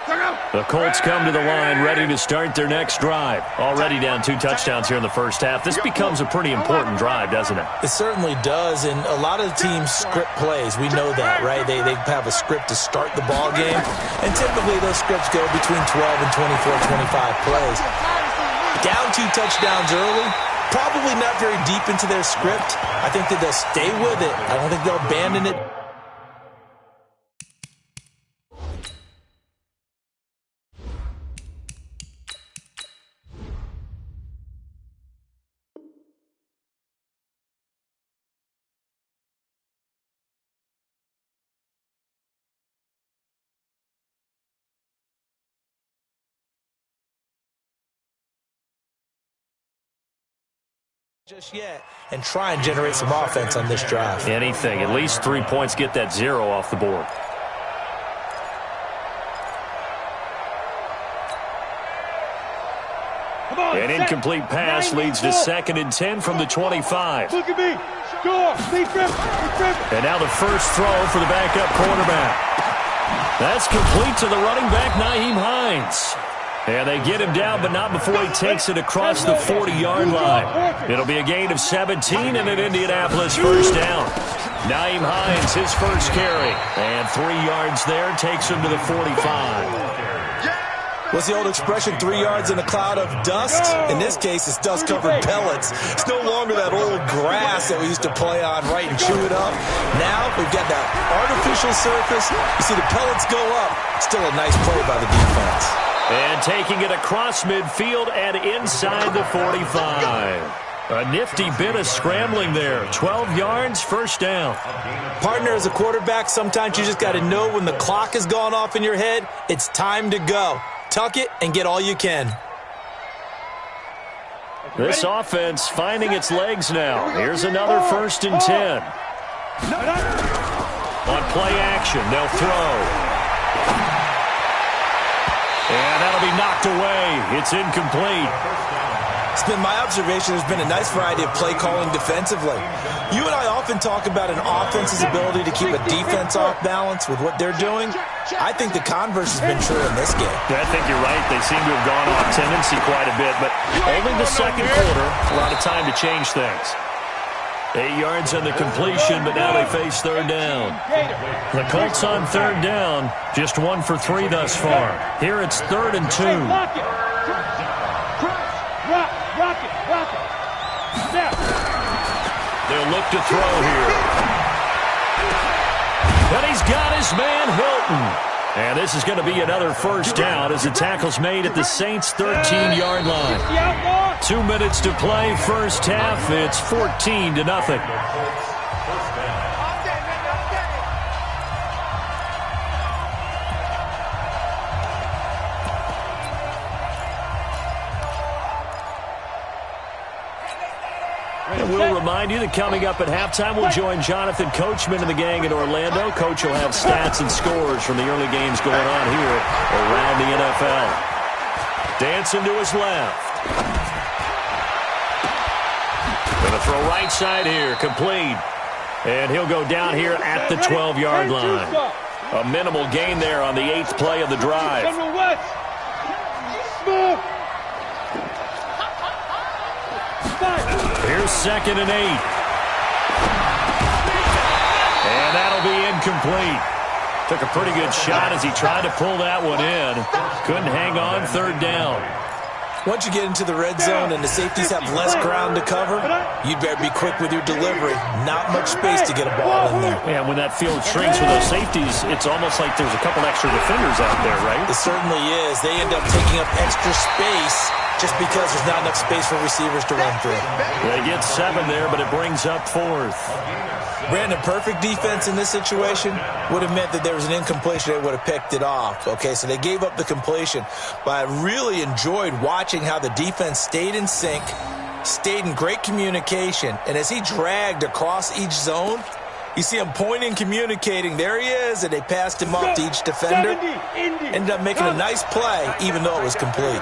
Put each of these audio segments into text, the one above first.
The Colts come to the line ready to start their next drive. Already down 2 touchdowns here in the first half. This becomes a pretty important drive, doesn't it? It certainly does, and a lot of the teams script plays. We know that, right? They have a script to start the ball game, and typically those scripts go between 12 and 24, 25 plays. Down 2 touchdowns early, probably not very deep into their script. I think that they'll stay with it. I don't think they'll abandon it. Just yet, and try and generate some offense on this drive. Anything. At least 3 points, get that 0 off the board. An incomplete pass leads to 2nd and 10 from the 25. Look at me. Score. And now the first throw for the backup quarterback. That's complete to the running back, Nyheim Hines. And they get him down, but not before he takes it across the 40-yard line. It'll be a gain of 17 and an Indianapolis first down. Nyheim Hines, his first carry. And 3 yards there, takes him to the 45. What's the old expression, 3 yards in a cloud of dust? In this case, it's dust-covered pellets. It's no longer that old grass that we used to play on, right, and chew it up. Now we've got that artificial surface. You see the pellets go up. Still a nice play by the defense. And taking it across midfield and inside the 45. A nifty bit of scrambling there. 12 yards, first down. Partner, as a quarterback, sometimes you just got to know when the clock has gone off in your head, it's time to go. Tuck it and get all you can. This offense finding its legs now. Here's another 1st and 10. On play action, they'll throw. And that'll be knocked away. It's incomplete. It's been my observation there's been a nice variety of play calling defensively. You and I often talk about an offense's ability to keep a defense off balance with what they're doing. I think the converse has been true in this game. I think you're right. They seem to have gone off tendency quite a bit, but only the second quarter. A lot of time to change things. 8 yards on the completion, but now they face 3rd down. The Colts on 3rd down, just 1 for 3 thus far. Here it's 3rd and 2. They'll look to throw here. And he's got his man Hilton. And this is going to be another first down as the tackle's made at the Saints' 13-yard line. 2 minutes to play, first half. It's 14-0. And we'll remind you that coming up at halftime, we'll join Jonathan Coachman and the gang in Orlando. Coach will have stats and scores from the early games going on here around the NFL. Dancing to his left. Going to throw right side here, complete. And he'll go down here at the 12-yard line. A minimal gain there on the 8th play of the drive. Here's 2nd and 8. And that'll be incomplete. Took a pretty good shot as he tried to pull that one in. Couldn't hang on, 3rd down. Once you get into the red zone and the safeties have less ground to cover, you'd better be quick with your delivery. Not much space to get a ball in there. Yeah, when that field shrinks with those safeties, it's almost like there's a couple extra defenders out there, right? It certainly is. They end up taking up extra space just because there's not enough space for receivers to run through. They get 7 there, but it brings up 4th. Brandon, perfect defense in this situation would have meant that there was an incompletion. They would have picked it off. Okay, so they gave up the completion. But I really enjoyed watching how the defense stayed in sync, stayed in great communication. And as he dragged across each zone, you see him pointing, communicating. There he is, and they passed him off to each defender. Ended up making a nice play, even though it was complete.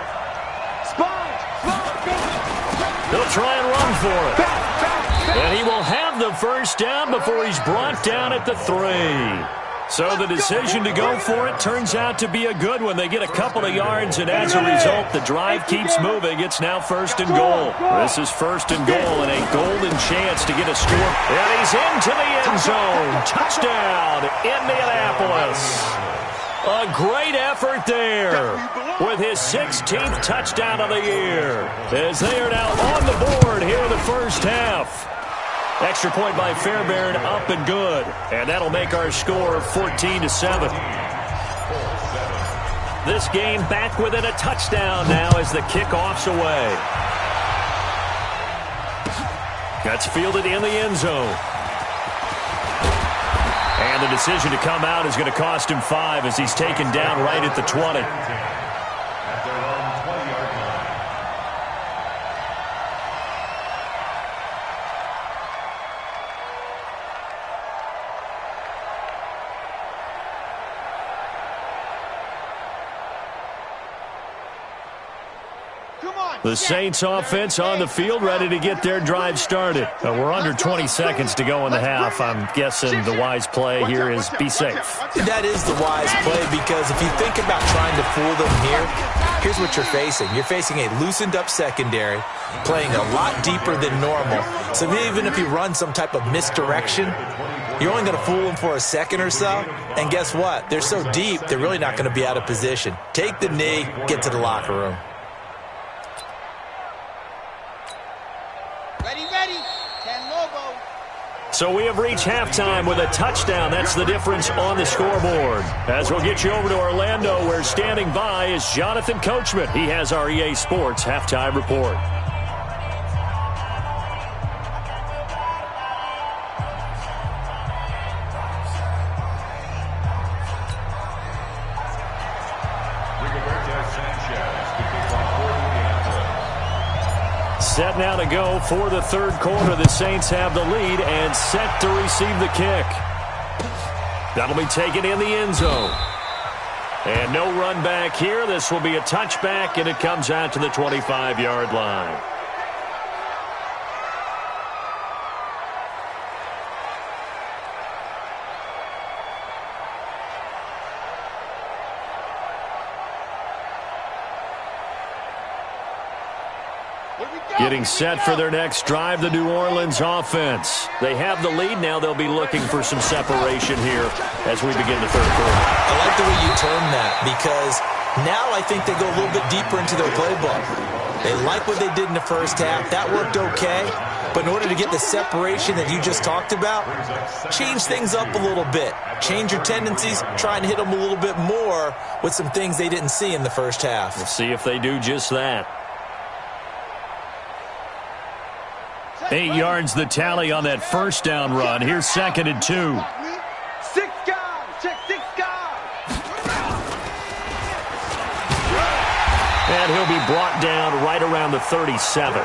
They'll try and run for it. And he will have the first down before he's brought down at the 3. So the decision to go for it turns out to be a good one. They get a couple of yards, and as a result, the drive keeps moving. It's now 1st and goal. This is 1st and goal, and a golden chance to get a score. And he's into the end zone. Touchdown, Indianapolis. A great effort there with his 16th touchdown of the year, as they are now on the board here in the first half. Extra point by Fairbairn, up and good. And that'll make our score 14-7. This game back within a touchdown now as the kickoff's away. That's fielded in the end zone. And the decision to come out is going to cost him 5 as he's taken down right at the 20. The Saints offense on the field, ready to get their drive started. We're under 20 seconds to go in the half. I'm guessing the wise play here is be safe. That is the wise play, because if you think about trying to fool them here, here's what you're facing. You're facing a loosened up secondary, playing a lot deeper than normal. So even if you run some type of misdirection, you're only going to fool them for a second or so. And guess what? They're so deep, they're really not going to be out of position. Take the knee, get to the locker room. So we have reached halftime with a touchdown. That's the difference on the scoreboard. As we'll get you over to Orlando, where standing by is Jonathan Coachman. He has our EA Sports halftime report. Set now to go for the third quarter. The Saints have the lead and set to receive the kick. That'll be taken in the end zone. And no run back here. This will be a touchback, and it comes out to the 25-yard line. Getting set for their next drive, the New Orleans offense. They have the lead now. They'll be looking for some separation here as we begin the third quarter. I like the way you term that, because now I think they go a little bit deeper into their playbook. They like what they did in the first half. That worked okay. But in order to get the separation that you just talked about, change things up a little bit. Change your tendencies, try and hit them a little bit more with some things they didn't see in the first half. We'll see if they do just that. 8 yards the tally on that first down run. Here's 2nd and 2. 6 guys. Check 6 guys. And he'll be brought down right around the 37.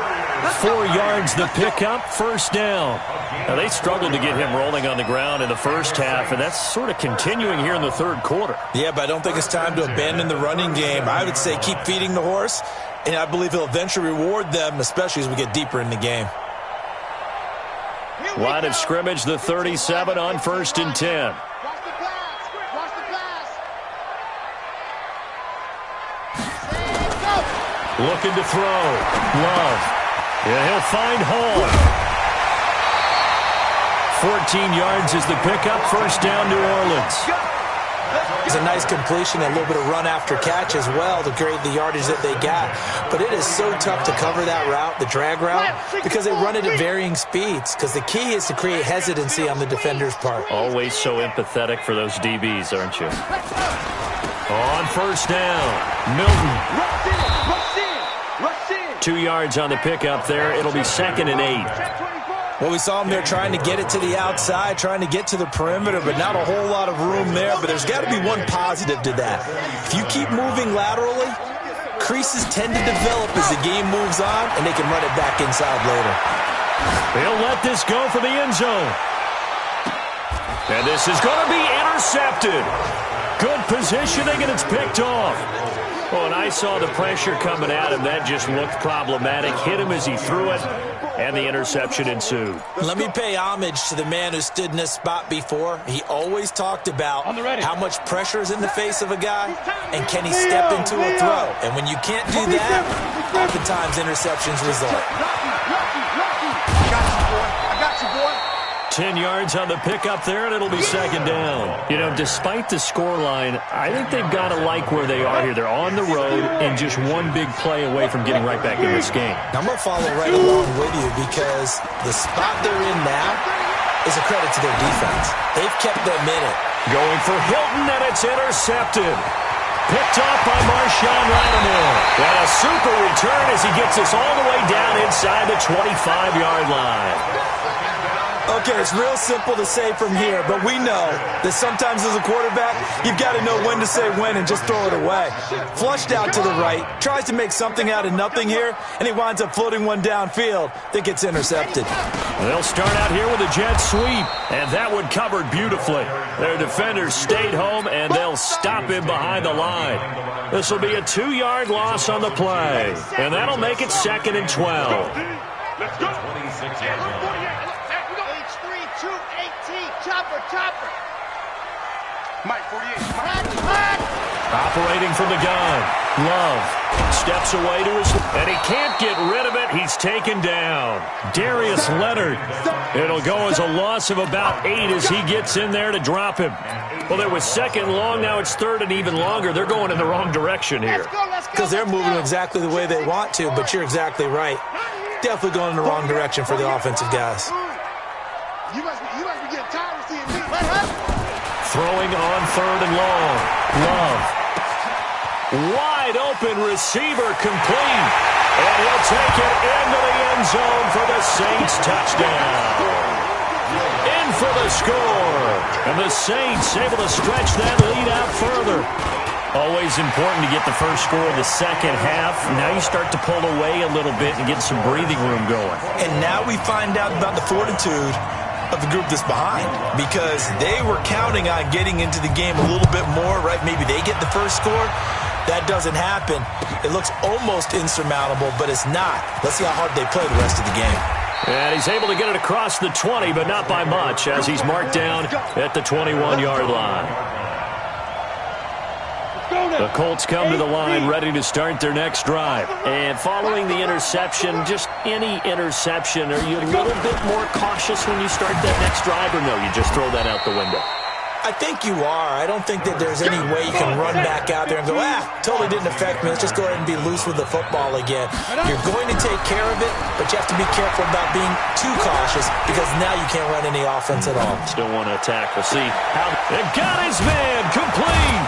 4 yards the pickup, first down. Now, they struggled to get him rolling on the ground in the first half, and that's sort of continuing here in the third quarter. Yeah, but I don't think it's time to abandon the running game. I would say keep feeding the horse, and I believe he'll eventually reward them, especially as we get deeper in the game. Line of scrimmage, the 37 on 1st and 10. Watch the pass. Watch the pass. Looking to throw. Love. Yeah, he'll find Hall. 14 yards is the pickup. First down, New Orleans. It's a nice completion, a little bit of run after catch as well to create the yardage that they got. But it is so tough to cover that route, the drag route, because they run it at varying speeds. Because the key is to create hesitancy on the defender's part. Always so empathetic for those DBs, aren't you? On first down, Milton. Rush in. 2 yards on the pickup there. It'll be 2nd and 8. Well, we saw them there trying to get it to the outside, trying to get to the perimeter, but not a whole lot of room there. But there's got to be one positive to that. If you keep moving laterally, creases tend to develop as the game moves on, and they can run it back inside later. They'll let this go for the end zone. And this is going to be intercepted. Good positioning, and it's picked off. Well, and I saw the pressure coming at him. That just looked problematic. Hit him as he threw it, and the interception ensued. Let me pay homage to the man who stood in this spot before. He always talked about how much pressure is in the face of a guy, and can he step into a throw. And when you can't do that, oftentimes interceptions result. I got you, boy. 10 yards on the pickup there, and it'll be second down. You know, despite the scoreline, I think they've got to like where they are here. They're on the road and just one big play away from getting right back in this game. I'm going to follow right along with you because the spot they're in now is a credit to their defense. They've kept them in it. Going for Hilton, and it's intercepted. Picked off by Marshawn Lattimore. And a super return as he gets us all the way down inside the 25-yard line. Okay, it's real simple to say from here, but we know that sometimes as a quarterback, you've got to know when to say when and just throw it away. Flushed out to the right, tries to make something out of nothing here, and he winds up floating one downfield that gets intercepted. They'll start out here with a jet sweep, and that one covered beautifully. Their defenders stayed home, and they'll stop him behind the line. This will be a 2-yard loss on the play, and that'll make it 2nd and 12. Let's go. Chopper. Mike, 48. Operating from the gun. Love steps away to his, and he can't get rid of it. He's taken down. Darius Leonard. It'll go as a loss of about 8 as he gets in there to drop him. Well, there was 2nd and long. Now it's 3rd and even longer. They're going in the wrong direction here. Because they're moving exactly the way they want to, but you're exactly right. Definitely going in the wrong direction for the offensive guys. You must be getting tired of seeing me. Throwing on 3rd and long. Love. Wide open receiver complete. And he'll take it into the end zone for the Saints touchdown. In for the score. And the Saints able to stretch that lead out further. Always important to get the first score of the second half. Now you start to pull away a little bit and get some breathing room going. And now we find out about the fortitude of the group that's behind, because they were counting on getting into the game a little bit more, right? Maybe they get the first score. That doesn't happen. It looks almost insurmountable, but it's not. Let's see how hard they play the rest of the game. And he's able to get it across the 20, but not by much, as he's marked down at the 21-yard line. The Colts come to the line ready to start their next drive. And following the interception, just any interception, are you a little bit more cautious when you start that next drive, or no, you just throw that out the window? I think you are. I don't think that there's any way you can run back out there and go, totally didn't affect me. Let's just go ahead and be loose with the football again. You're going to take care of it, but you have to be careful about being too cautious, because now you can't run any offense at all. Still want to attack. We'll see how. They've got his man complete.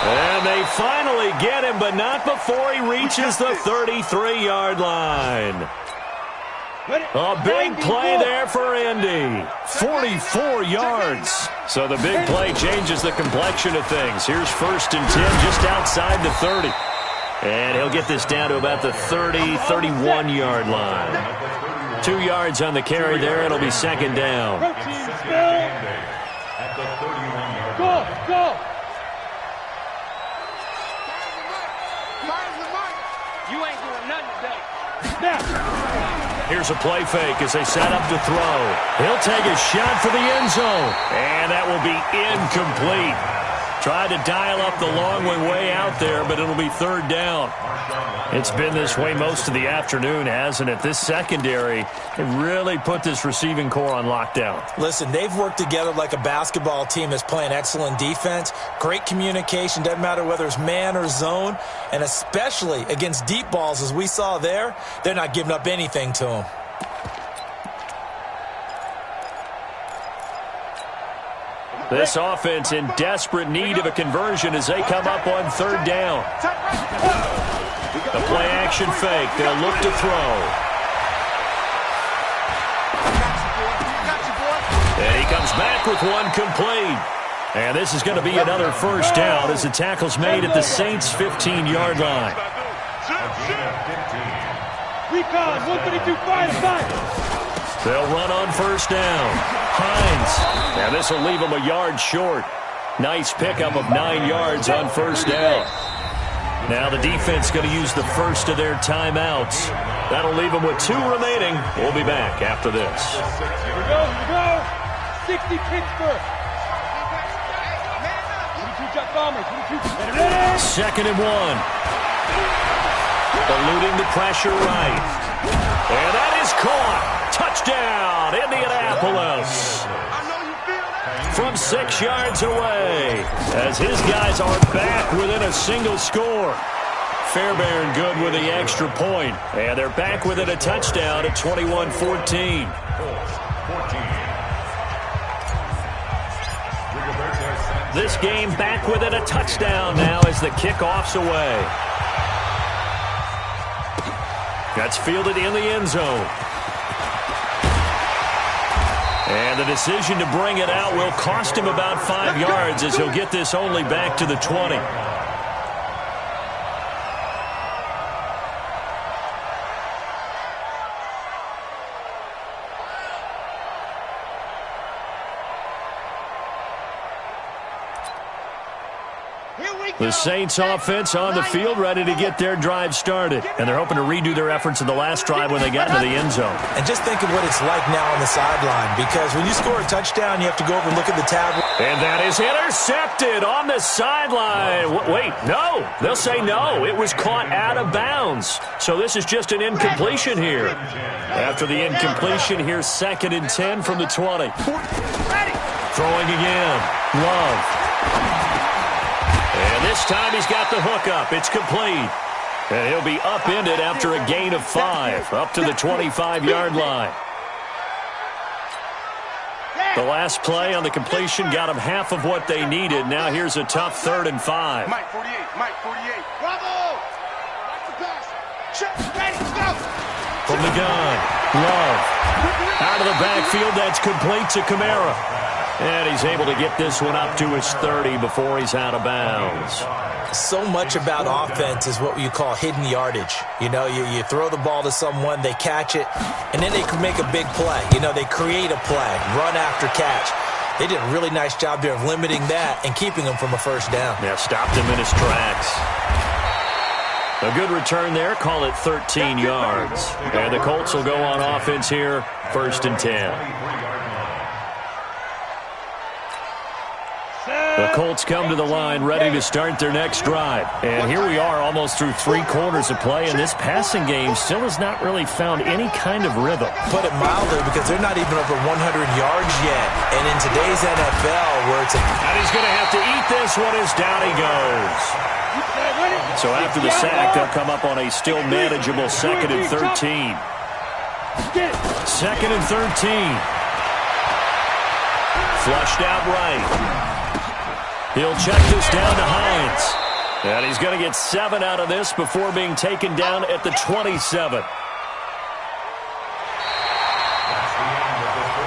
And they finally get him, but not before he reaches the 33-yard line. A big play there for Indy. 44 yards. So the big play changes the complexion of things. Here's 1st and 10 just outside the 30. And he'll get this down to about the 30, 31-yard line. 2 yards on the carry there. It'll be 2nd down. Go. You ain't doing nothing today. Here's a play fake as they set up to throw. He'll take a shot for the end zone. And that will be incomplete. Tried to dial up the long one way out there, but it'll be 3rd down. It's been this way most of the afternoon, hasn't it? This secondary, they really put this receiving core on lockdown. Listen, they've worked together like a basketball team that's playing excellent defense. Great communication, doesn't matter whether it's man or zone. And especially against deep balls, as we saw there, they're not giving up anything to them. This offense in desperate need of a conversion as they come up on 3rd down. The play action fake. They'll look to throw. And he comes back with one complete. And this is going to be another 1st down as the tackle's made at the Saints' 15-yard line. Recon, 132, fire. They'll run on 1st down. Hines. And this will leave him a yard short. Nice pickup of 9 yards on 1st down. Now the defense going to use the first of their timeouts. That'll leave them with 2 remaining. We'll be back after this. Here we go. 60 Pittsburgh. 22 Jet Bombers. 22. Second and 1. Eluding the pressure right. And that is caught. Touchdown, Indianapolis. From 6 yards away, as his guys are back within a single score. Fairbairn good with the extra point, and they're back within a touchdown at 21-14. This game back within a touchdown now as the kickoff's away. That's fielded in the end zone. And the decision to bring it out will cost him about 5 yards as he'll get this only back to the 20. The Saints offense on the field, ready to get their drive started. And they're hoping to redo their efforts in the last drive when they got into the end zone. And just think of what it's like now on the sideline, because when you score a touchdown, you have to go over and look at the tablet. And that is intercepted on the sideline. Wait, no. They'll say no. It was caught out of bounds. So this is just an incompletion here. After the incompletion, here's 2nd and 10 from the 20. Throwing again. Love. And this time he's got the hook up. It's complete. And he'll be upended after a gain of 5, up to the 25-yard line. The last play on the completion got them half of what they needed. Now here's a tough 3rd and 5. Mike 48. Bravo! Watch the pass. Check. Ready, go! From the gun, Love. Out of the backfield, that's complete to Kamara. And he's able to get this one up to his 30 before he's out of bounds. So much about offense is what you call hidden yardage. You know, you throw the ball to someone, they catch it, and then they can make a big play. You know, they create a play, run after catch. They did a really nice job there of limiting that and keeping him from a first down. Yeah, stopped him in his tracks. A good return there, call it 13 yards. And the Colts will go on offense here, 1st and 10. The Colts come to the line ready to start their next drive. And here we are almost through 3 quarters of play, and this passing game still has not really found any kind of rhythm. Put it mildly, because they're not even over 100 yards yet. And in today's NFL, where it's and he's going to have to eat this one as down he goes. So after the sack, they'll come up on a still manageable 2nd and 13. 2nd and 13. Flushed out right. He'll check this down to Hines. And he's going to get 7 out of this before being taken down at the 27.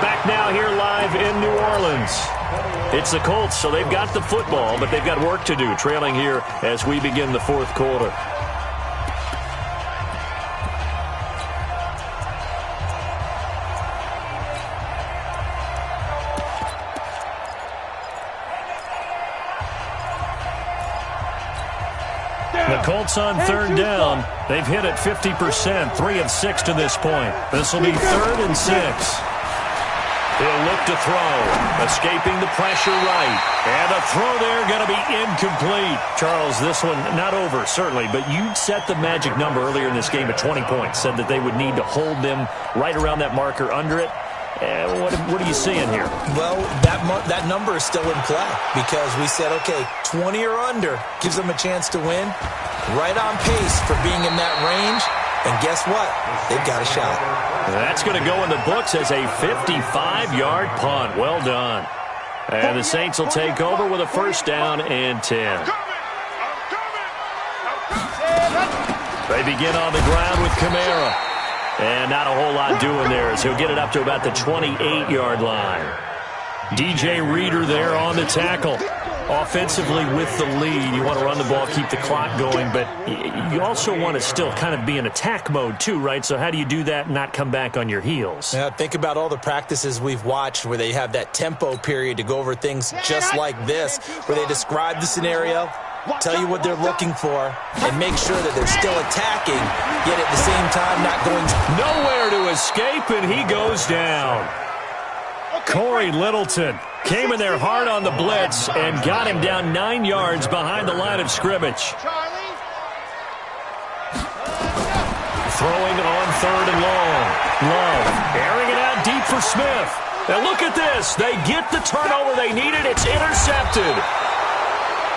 Back now here live in New Orleans. It's the Colts, so they've got the football, but they've got work to do, trailing here as we begin the 4th quarter. The Colts on 3rd down. They've hit it 50%, 3 of 6 to this point. This will be 3rd and 6. He'll look to throw, escaping the pressure right. And the throw there going to be incomplete. Charles, this one not over, certainly, but you set the magic number earlier in this game at 20 points, said that they would need to hold them right around that marker under it. What are you seeing here? Well, that number is still in play because we said, okay, 20 or under gives them a chance to win. Right on pace for being in that range. And guess what? They've got a shot. That's going to go in the books as a 55-yard punt. Well done. And the Saints will take over with a 1st down and 10. They begin on the ground with Kamara. And not a whole lot doing there as he'll get it up to about the 28-yard line. DJ Reader there on the tackle. Offensively with the lead, you want to run the ball, keep the clock going, but you also want to still kind of be in attack mode too, right? So how do you do that and not come back on your heels? Yeah, think about all the practices we've watched where they have that tempo period to go over things just like this, where they describe the scenario, tell you what they're looking for, and make sure that they're still attacking, yet at the same time not going nowhere to escape, and he goes down. Corey Littleton came in there hard on the blitz and got him down 9 yards behind the line of scrimmage. Throwing on 3rd and long. Love airing it out deep for Smith. And look at this. They get the turnover they needed. It's intercepted.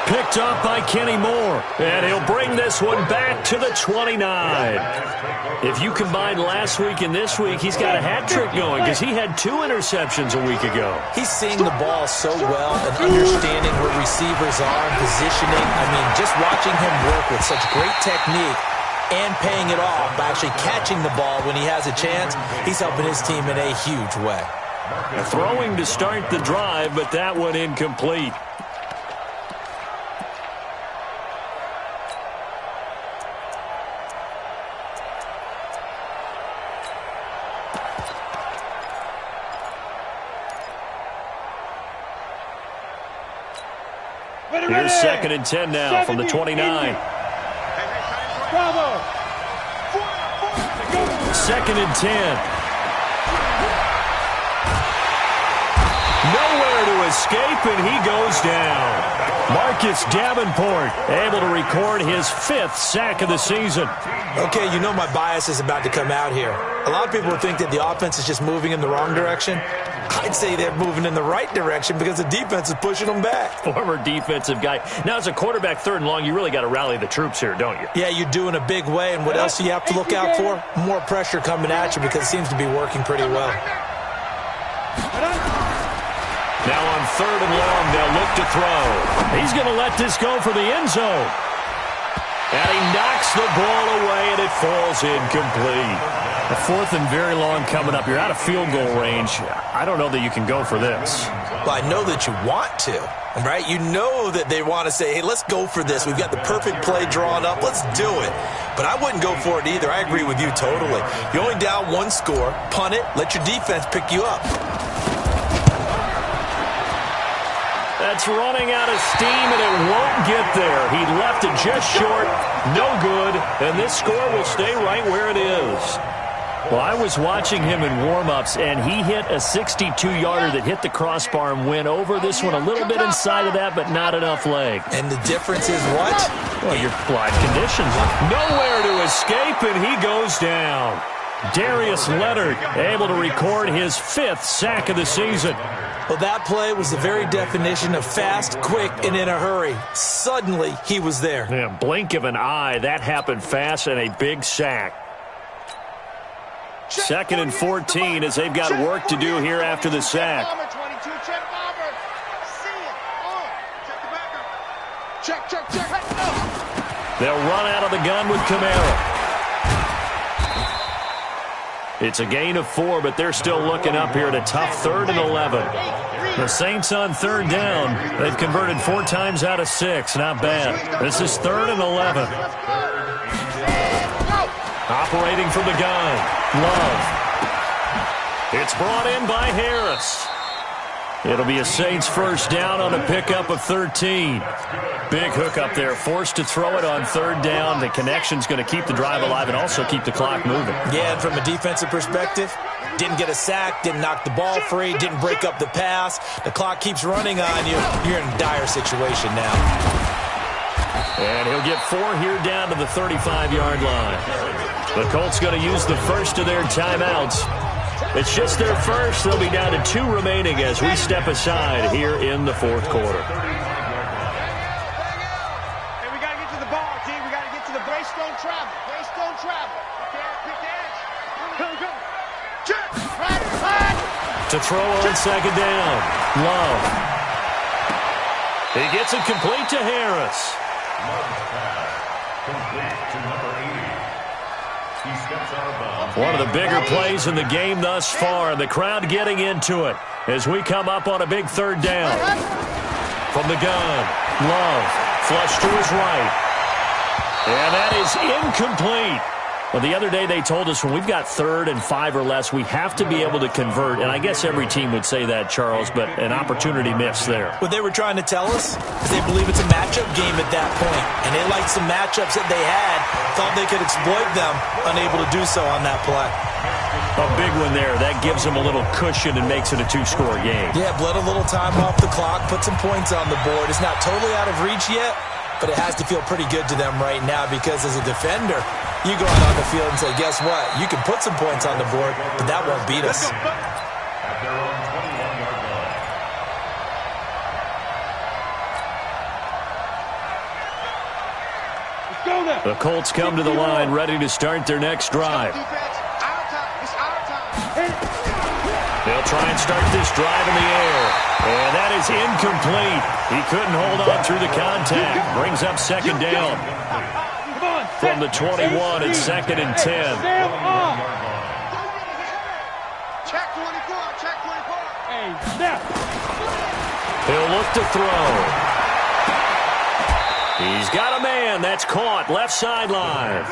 Picked up by Kenny Moore. And he'll bring this one back to the 29. If you combine last week and this week, he's got a hat trick going because he had 2 interceptions a week ago. He's seeing the ball so well and understanding where receivers are and positioning. I mean, just watching him work with such great technique and paying it off by actually catching the ball when he has a chance, he's helping his team in a huge way. Throwing to start the drive, but that one incomplete. Here's 2nd and 10 now from the 29. Bravo. 2nd and 10. Nowhere to escape, and he goes down. Marcus Davenport able to record his 5th sack of the season. Okay, you know my bias is about to come out here. A lot of people think that the offense is just moving in the wrong direction. I'd say they're moving in the right direction because the defense is pushing them back. Former defensive guy. Now, as a quarterback 3rd and long, you really got to rally the troops here, don't you? Yeah, you do in a big way. And what else do you have to look out for? More pressure coming at you because it seems to be working pretty well. Now on 3rd and long, they'll look to throw. He's going to let this go for the end zone. And he knocks the ball away, and it falls incomplete. The 4th and very long coming up. You're out of field goal range. I don't know that you can go for this. Well, I know that you want to, right? You know that they want to say, hey, let's go for this. We've got the perfect play drawn up. Let's do it. But I wouldn't go for it either. I agree with you totally. You're only down 1 score. Punt it. Let your defense pick you up. That's running out of steam, and it won't get there. He left it just short. No good. And this score will stay right where it is. Well, I was watching him in warm-ups, and he hit a 62-yarder that hit the crossbar and went over this one a little bit inside of that, but not enough leg. And the difference is what? Well, your live conditions. Nowhere to escape, and he goes down. Darius Leonard able to record his 5th sack of the season. Well, that play was the very definition of fast, quick, and in a hurry. Suddenly, he was there. Yeah, blink of an eye. That happened fast and a big sack. 2nd and 14 as they've got work to do here after the sack. They'll run out of the gun with Kamara. It's a gain of 4, but they're still looking up here at a tough 3rd and 11. The Saints on 3rd down. They've converted 4 times out of 6. Not bad. This is 3rd and 11. Operating from the gun. Love. It's brought in by Harris. It'll be a Saints 1st down on a pickup of 13. Big hook up there. Forced to throw it on 3rd down. The connection's going to keep the drive alive and also keep the clock moving. Yeah, and from a defensive perspective, didn't get a sack, didn't knock the ball free, didn't break up the pass. The clock keeps running on you. You're in a dire situation now. And he'll get 4 here down to the 35-yard line. The Colts going to use the first of their timeouts. It's just their first. They'll be down to 2 remaining as we step aside here in the 4th quarter. Hey, we got to get to the ball, team. We got to get to the brace, don't travel. Brace, don't travel. Okay, pick the edge. Go. Check. Right. To throw on 2nd down. Love. He gets it complete to Harris. One of the bigger plays in the game thus far. The crowd getting into it as we come up on a big 3rd down. From the gun, Love, flush to his right. And that is incomplete. Well, the other day they told us when we've got 3rd and 5 or less, we have to be able to convert. And I guess every team would say that, Charles, but an opportunity missed there. What they were trying to tell us is they believe it's a matchup game at that point. And they liked some matchups that they had, thought they could exploit them, unable to do so on that play. A big one there. That gives them a little cushion and makes it a 2-score game. Yeah, bled a little time off the clock, put some points on the board. It's not totally out of reach yet, but it has to feel pretty good to them right now because as a defender, you go out on the field and say, guess what? You can put some points on the board, but that won't beat us. The Colts come to the line ready to start their next drive. They'll try and start this drive in the air. And that is incomplete. He couldn't hold on through the contact. Brings up 2nd down. From the 21, it's 2nd and 10. Check 24, check 24. Hey, snap. He'll look to throw. He's got a man. That's caught. Left sideline.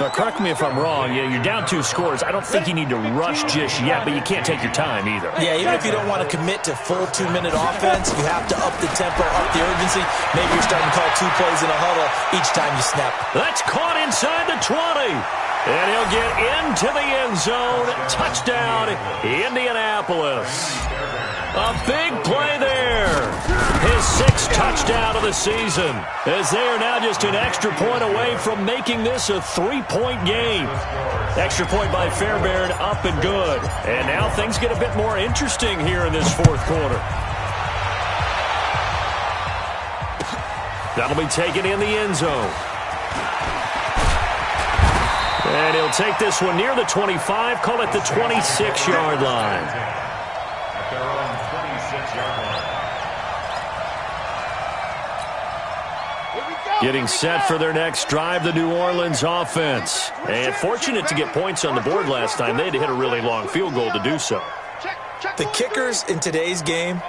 Now, correct me if I'm wrong. You're down 2 scores. I don't think you need to rush just yet, but you can't take your time either. Yeah, even if you don't want to commit to full 2-minute offense, you have to up the tempo, up the urgency. Maybe you're starting to call 2 plays in a huddle each time you snap. That's caught inside the 20. And he'll get into the end zone. Touchdown, Indianapolis. A big play there. His 6th touchdown of the season, as they are now just an extra point away from making this a 3-point game. Extra point by Fairbairn, up and good. And now things get a bit more interesting here in this 4th quarter. That'll be taken in the end zone. And he'll take this one near the 25, call it the 26-yard line. Getting set for their next drive, the New Orleans offense. And fortunate to get points on the board last time. They had to hit a really long field goal to do so. The kickers in today's game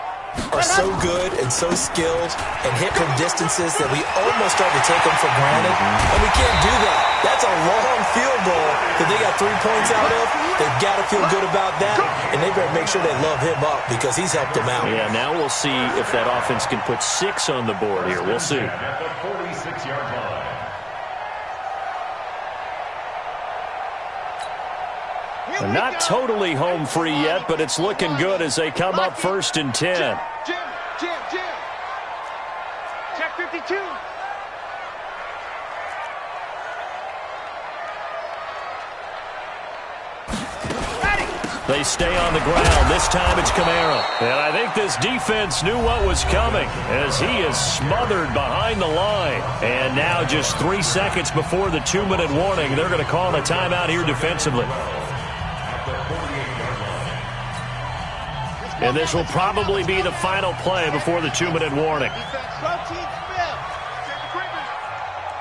are so good and so skilled and hit from distances that we almost start to take them for granted. And we can't do that. That's a long field goal that they got 3 points out of. They've got to feel good about that, and they better make sure they love him up because he's helped them out. Yeah, now we'll see if that offense can put 6 on the board here. We'll see. At the 46-yard line. Not totally home free yet, but it's looking good as they come up 1st and 10. Jim. Check 52. They stay on the ground. This time it's Kamara. And I think this defense knew what was coming as he is smothered behind the line. And now just 3 seconds before the 2-minute warning, they're going to call a timeout here defensively. And this will probably be the final play before the 2-minute warning.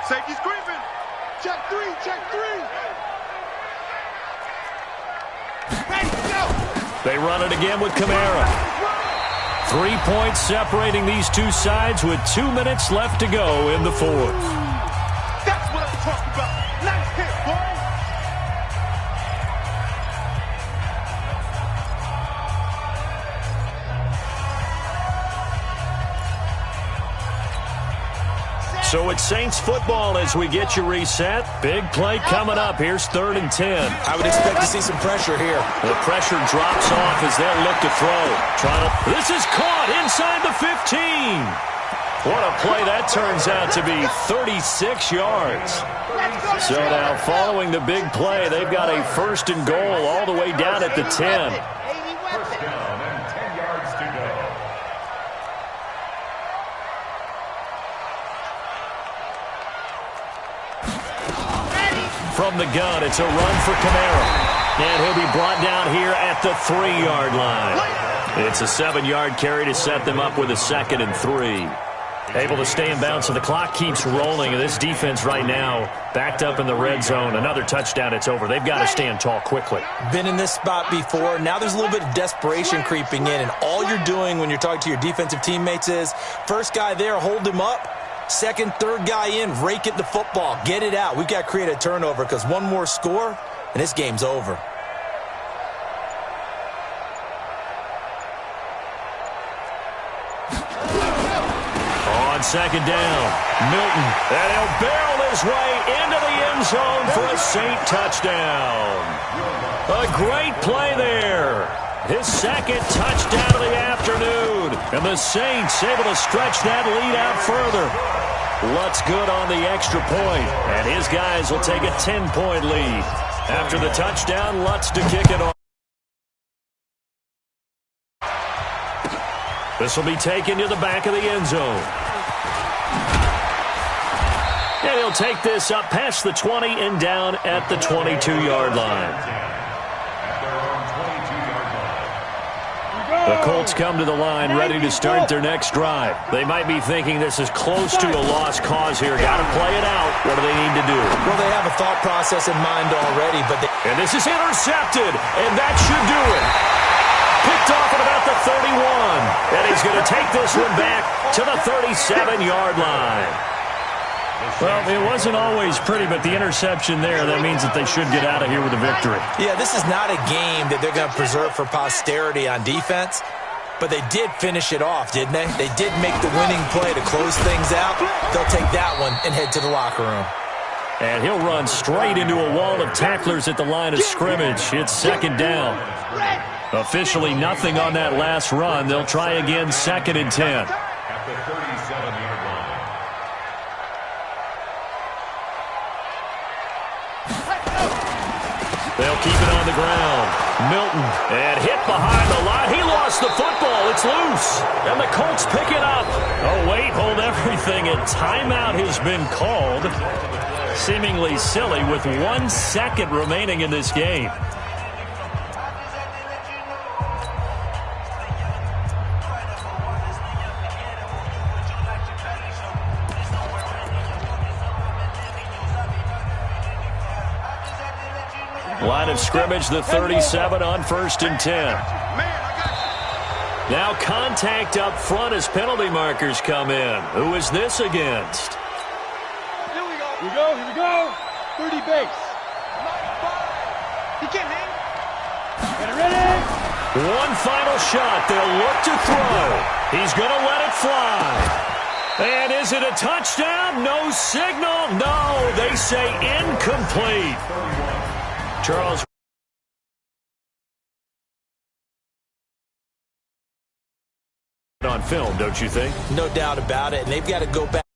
Safety's creeping. Check 3, check 3. Ready, go. They run it again with Kamara. 3 points separating these two sides with 2 minutes left to go in the 4th. That's what I'm talking about. Nice hit, boy. So it's Saints football as we get you reset. Big play coming up. Here's 3rd and 10. I would expect to see some pressure here. The pressure drops off as they'll look to throw. This is caught inside the 15. What a play that turns out to be, 36 yards. So now following the big play, they've got a 1st and goal all the way down at the 10. First down and 10 yards to go. From the gun, it's a run for Kamara. And he'll be brought down here at the 3-yard line. It's a 7-yard carry to set them up with a 2nd and 3. Able to stay in bounds, so the clock keeps rolling. And this defense right now backed up in the red zone. Another touchdown, it's over. They've got to stand tall quickly. Been in this spot before. Now there's a little bit of desperation creeping in. And all you're doing when you're talking to your defensive teammates is, first guy there, hold him up. Second, third guy in, rake it the football. Get it out. We've got to create a turnover because one more score, and this game's over. On second down, Milton. And he'll barrel his way into the end zone for a Saint touchdown. A great play there. His second touchdown of the afternoon. And the Saints able to stretch that lead out further. Lutz good on the extra point. And his guys will take a 10-point lead. After the touchdown, Lutz to kick it off. This will be taken to the back of the end zone. And he'll take this up past the 20 and down at the 22-yard line. The Colts come to the line ready to start their next drive. They might be thinking this is close to a lost cause here. Got to play it out. What do they need to do? Well, they have a thought process in mind already, but and this is intercepted, and that should do it. Picked off at about the 31. And he's going to take this one back to the 37-yard line. Well, it wasn't always pretty, but the interception there, that means that they should get out of here with a victory. Yeah, this is not a game that they're going to preserve for posterity on defense, but they did finish it off, didn't they? They did make the winning play to close things out. They'll take that one and head to the locker room. And he'll run straight into a wall of tacklers at the line of scrimmage. It's second down. Officially nothing on that last run. They'll try again, second and 10. At the 37-yard line. They'll keep it on the ground. Milton, and hit behind the line. He lost the football. It's loose. And the Colts pick it up. Oh, wait, hold everything. A timeout has been called. Seemingly silly with 1 second remaining in this game. Line of scrimmage, the 37 on 1st and 10. Now contact up front as penalty markers come in. Who is this against? Here we go. 30 base. He can't hang. Get it ready. One final shot. They'll look to throw. He's going to let it fly. And is it a touchdown? No signal. No, they say incomplete. Charles. On film, don't you think? No doubt about it, and they've got to go back.